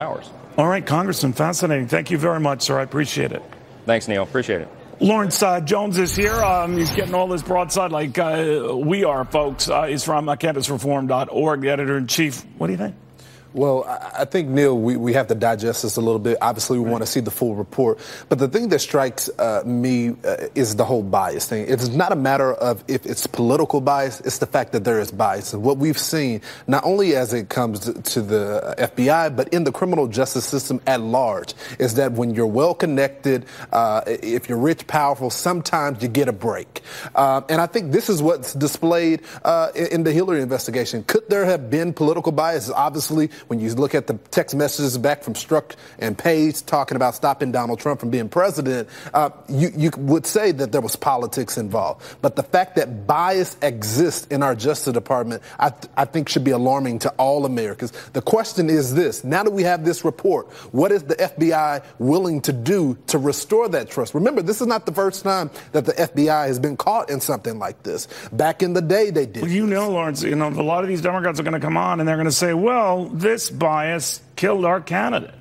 hours. All right, Congressman, fascinating. Thank you very much, sir. I appreciate it. Thanks, Neil. Appreciate it. Lawrence Jones is here. He's getting all this broadside like we are, folks. He's from campusreform.org, the editor-in-chief. What do you think? Well, I think, Neil, we have to digest this a little bit. Obviously, we want to see the full report. But the thing that strikes me is the whole bias thing. It's not a matter of if it's political bias. It's the fact that there is bias. And what we've seen, not only as it comes to the FBI, but in the criminal justice system at large, is that when you're well-connected, if you're rich, powerful, sometimes you get a break. And I think this is what's displayed in the Hillary investigation. Could there have been political bias? Obviously, when you look at the text messages back from Strzok and Page talking about stopping Donald Trump from being president, you would say that there was politics involved. But the fact that bias exists in our Justice Department, I think should be alarming to all Americans. The question is this. Now that we have this report, what is the FBI willing to do to restore that trust? Remember, this is not the first time that the FBI has been caught in something like this. Back in the day, they did. Well, Lawrence, a lot of these Democrats are going to come on and they're going to say, well, this bias killed our candidate.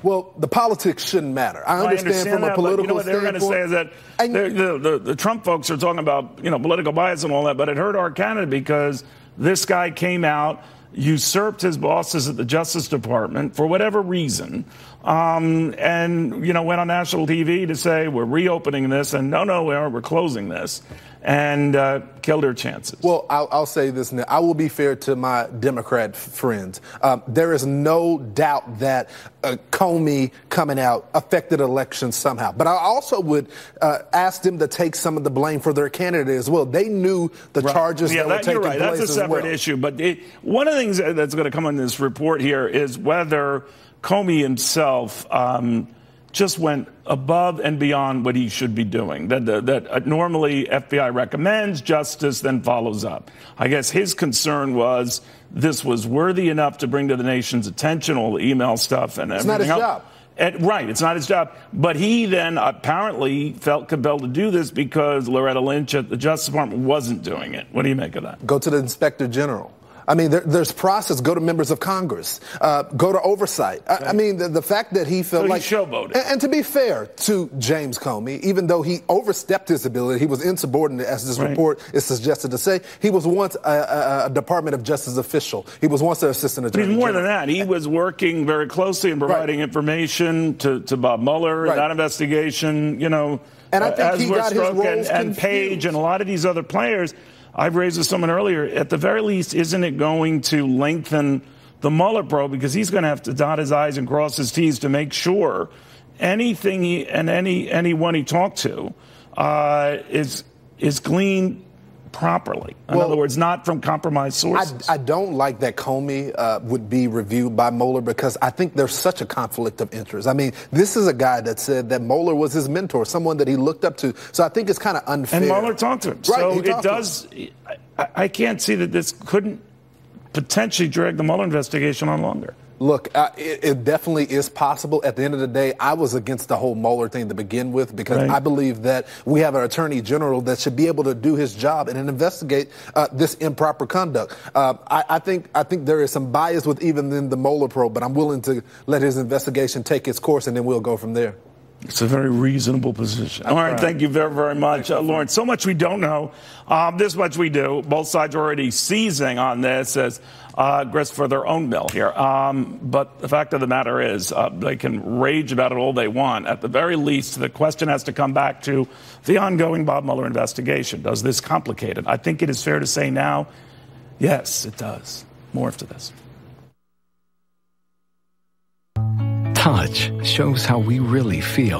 Well, the politics shouldn't matter. I understand from a political what they're going to say is that the Trump folks are talking about, political bias and all that, but it hurt our candidate because this guy came out, usurped his bosses at the Justice Department for whatever reason, and went on national TV to say we're reopening this, and no, we're closing this, and killed her chances. Well, I'll say this now. I will be fair to my Democrat friends. There is no doubt that Comey coming out affected elections somehow. But I also would ask them to take some of the blame for their candidate as well. They knew the charges that were taking place as well. That's a separate issue. But one of the things that's going to come in this report here is whether Comey himself just went above and beyond what he should be doing. That normally FBI recommends, justice then follows up. I guess his concern was this was worthy enough to bring to the nation's attention, all the email stuff and everything. It's not his job. Right, it's not his job. But he then apparently felt compelled to do this because Loretta Lynch at the Justice Department wasn't doing it. What do you make of that? Go to the Inspector General. I mean, there's process. Go to members of Congress. Go to oversight. Okay. I mean, the fact that he felt like showboated. And to be fair to James Comey, even though he overstepped his ability, he was insubordinate, as this report is suggested to say. He was once a Department of Justice official. He was once an assistant attorney general. More than that, he was working very closely and providing information to Bob Mueller in that investigation. And I think he got his roles and Page and a lot of these other players. I've raised with someone earlier, at the very least, isn't it going to lengthen the Mueller probe? Because he's going to have to dot his I's and cross his T's to make sure anything anyone he talked to is gleaned properly. In other words, not from compromised sources. I don't like that Comey would be reviewed by Mueller because I think there's such a conflict of interest. I mean, this is a guy that said that Mueller was his mentor, someone that he looked up to. So I think it's kind of unfair. And Mueller talked to him. Right, so it does. I can't see that this couldn't potentially drag the Mueller investigation on longer. Look, it definitely is possible. At the end of the day, I was against the whole Mueller thing to begin with because I believe that we have an attorney general that should be able to do his job and investigate this improper conduct. I think there is some bias with even in the Mueller probe, but I'm willing to let his investigation take its course, and then we'll go from there. It's a very reasonable position. All right, thank you very, very much, Lawrence. So much we don't know. This much we do. Both sides are already seizing on this as grist for their own mill here. But the fact of the matter is they can rage about it all they want. At the very least, the question has to come back to the ongoing Bob Mueller investigation. Does this complicate it? I think it is fair to say now, yes, it does. More after this. Touch shows how we really feel.